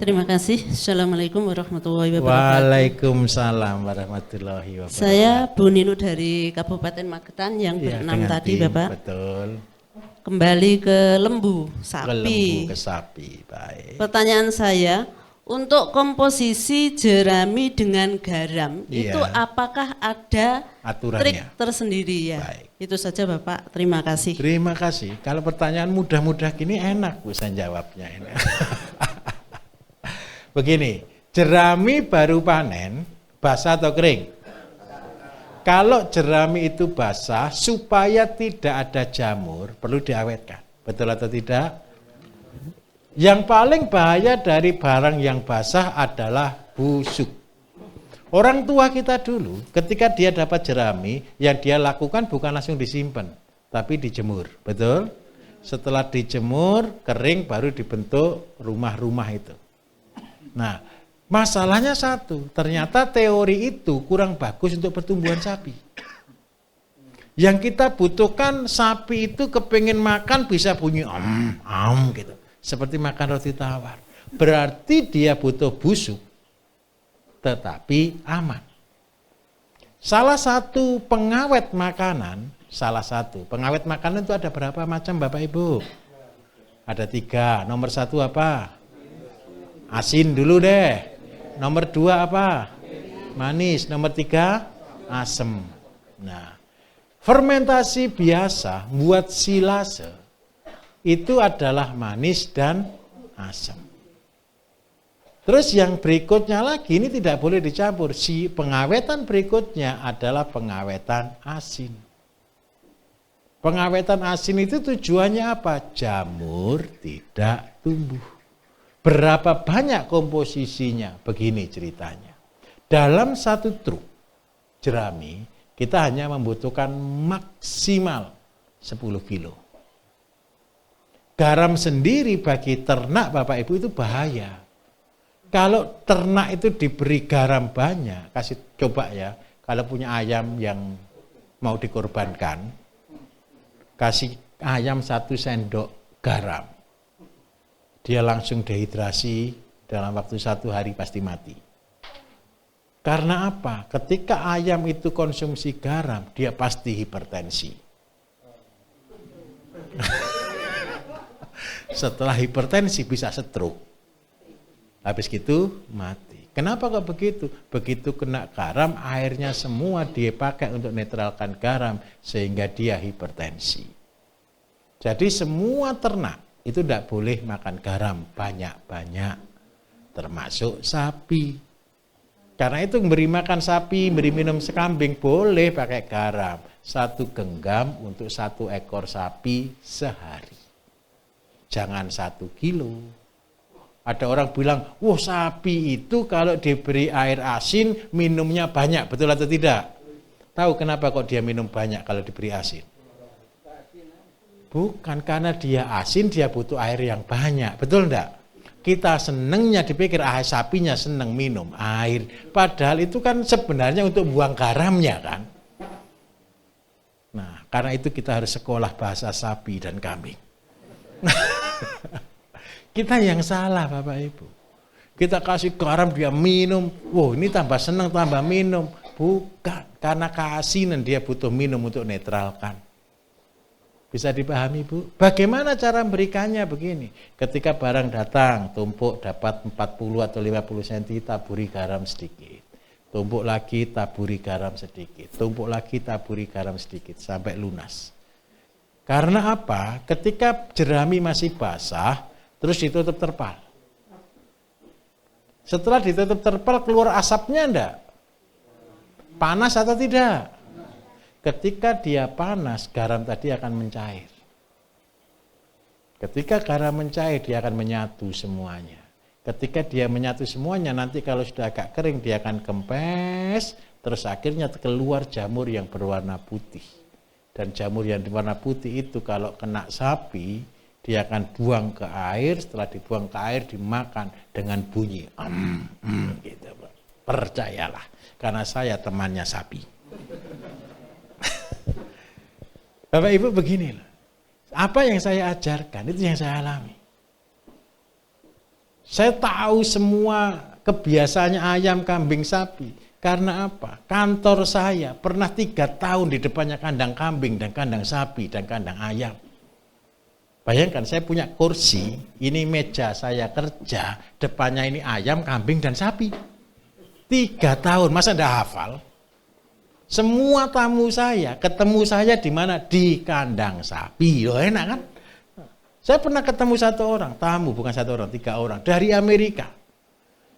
Terima kasih. Assalamualaikum warahmatullahi wabarakatuh. Waalaikumsalam warahmatullahi wabarakatuh. Saya Bu Ninu dari Kabupaten Magetan yang berenam tadi, Bapak. Betul. Kembali ke lembu, sapi. Ke sapi, baik. Pertanyaan saya, untuk komposisi jerami dengan garam, itu apakah ada aturannya, trik tersendiri ya? Baik. Itu saja Bapak, terima kasih. Terima kasih. Kalau pertanyaan mudah-mudah gini enak Bu saya jawabnya ini. Begini, jerami baru panen, basah atau kering? Kalau jerami itu basah, supaya tidak ada jamur, perlu diawetkan. Betul atau tidak? Yang paling bahaya dari barang yang basah adalah busuk. Orang tua kita dulu, ketika dia dapat jerami, yang dia lakukan bukan langsung disimpan, tapi dijemur. Betul? Setelah dijemur, kering, baru dibentuk rumah-rumah itu. Nah, masalahnya satu, ternyata teori itu kurang bagus untuk pertumbuhan sapi. Yang kita butuhkan, sapi itu kepingin makan bisa bunyi gitu. Seperti makan roti tawar. Berarti dia butuh busuk, tetapi aman. Salah satu pengawet makanan itu ada berapa macam Bapak Ibu? Ada 3, nomor 1 apa? Asin dulu deh. Nomor 2 apa? Manis. Nomor 3 asem. Nah, fermentasi biasa buat silase itu adalah manis dan asam. Terus yang berikutnya lagi ini tidak boleh dicampur. Si pengawetan berikutnya adalah pengawetan asin. Pengawetan asin itu tujuannya apa? Jamur tidak tumbuh. Berapa banyak komposisinya? Begini ceritanya. Dalam 1 truk jerami, kita hanya membutuhkan maksimal 10 kilo. Garam sendiri bagi ternak Bapak Ibu itu bahaya. Kalau ternak itu diberi garam banyak, kasih coba ya, kalau punya ayam yang mau dikorbankan, kasih ayam 1 sendok garam. Dia langsung dehidrasi, dalam waktu 1 hari pasti mati. Karena apa? Ketika ayam itu konsumsi garam, dia pasti hipertensi. Setelah hipertensi bisa stroke. Habis gitu mati. Kenapa kok begitu? Begitu kena garam, airnya semua dia pakai untuk netralkan garam, sehingga dia hipertensi. Jadi semua ternak itu tidak boleh makan garam banyak-banyak, termasuk sapi. Karena itu memberi makan sapi, memberi minum sekambing boleh pakai garam. 1 genggam untuk 1 ekor sapi sehari. Jangan 1 kilo. Ada orang bilang, wah sapi itu kalau diberi air asin minumnya banyak, betul atau tidak? Tahu kenapa kok dia minum banyak kalau diberi asin? Bukan karena dia asin, dia butuh air yang banyak, betul enggak? Kita senengnya dipikir sapinya seneng minum air, padahal itu kan sebenarnya untuk buang garamnya kan. Nah, karena itu kita harus sekolah bahasa sapi dan kambing. Kita yang salah Bapak Ibu. Kita kasih garam dia minum, wow ini tambah seneng tambah minum. Bukan, karena keasinan dia butuh minum untuk netralkan. Bisa dipahami Bu? Bagaimana cara memberikannya begini? Ketika barang datang, tumpuk dapat 40 atau 50 cm, taburi garam sedikit. Tumpuk lagi, taburi garam sedikit. Tumpuk lagi, taburi garam sedikit, sampai lunas. Karena apa? Ketika jerami masih basah, terus ditutup terpal. Setelah ditutup terpal, keluar asapnya enggak? Panas atau tidak? Ketika dia panas, garam tadi akan mencair. Ketika garam mencair, dia akan menyatu semuanya. Ketika dia menyatu semuanya, nanti kalau sudah agak kering, dia akan kempes, terus akhirnya keluar jamur yang berwarna putih. Dan jamur yang berwarna putih itu kalau kena sapi, dia akan buang ke air, setelah dibuang ke air, dimakan dengan bunyi. Gitu. Percayalah, karena saya temannya sapi. Bapak Ibu beginilah, apa yang saya ajarkan itu yang saya alami. Saya tahu semua kebiasaannya ayam, kambing, sapi. Karena apa? Kantor saya pernah 3 tahun di depannya kandang kambing dan kandang sapi dan kandang ayam. Bayangkan saya punya kursi, ini meja saya kerja, depannya ini ayam, kambing, dan sapi. 3 tahun, masa enggak hafal? Semua tamu saya, ketemu saya di mana? Di kandang sapi. Loh, enak kan? Saya pernah ketemu 1 orang, tamu bukan 1 orang, 3 orang, dari Amerika.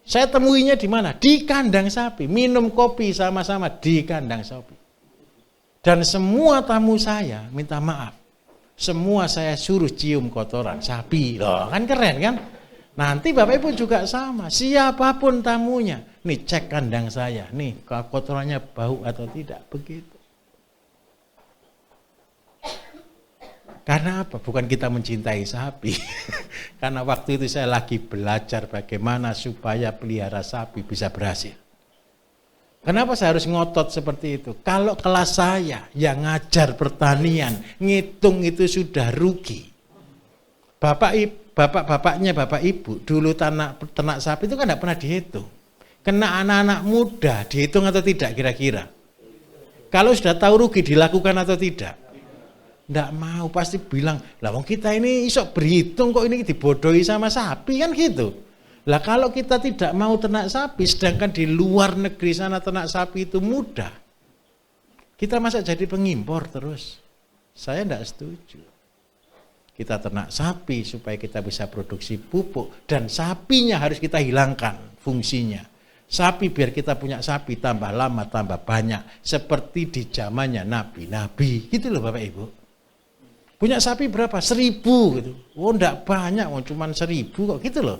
Saya temuinya di mana? Di kandang sapi, minum kopi sama-sama di kandang sapi. Dan semua tamu saya, minta maaf, semua saya suruh cium kotoran sapi. Loh, kan keren kan? Nanti Bapak Ibu juga sama, siapapun tamunya, nih cek kandang saya, nih kotorannya bau atau tidak, begitu. Karena apa? Bukan kita mencintai sapi. Karena waktu itu saya lagi belajar bagaimana supaya pelihara sapi bisa berhasil. Kenapa saya harus ngotot seperti itu? Kalau kelas saya yang ngajar pertanian, ngitung itu sudah rugi. Bapak-bapaknya Bapak Ibu, dulu ternak sapi itu kan tidak pernah dihitung. Kena anak-anak muda, dihitung atau tidak kira-kira? Kalau sudah tahu rugi, dilakukan atau tidak? Nggak mau, pasti bilang, lah wong kita ini isok berhitung kok ini dibodohi sama sapi kan gitu. Lah kalau kita tidak mau ternak sapi, sedangkan di luar negeri sana ternak sapi itu mudah, kita masa jadi pengimpor terus? Saya enggak setuju. Kita ternak sapi supaya kita bisa produksi pupuk, dan sapinya harus kita hilangkan fungsinya. Sapi biar kita punya sapi tambah lama tambah banyak, seperti di zamannya nabi-nabi, gitu loh Bapak Ibu. Punya sapi berapa? 1000 gitu. Oh enggak banyak, oh cuman 1000 kok gitu loh.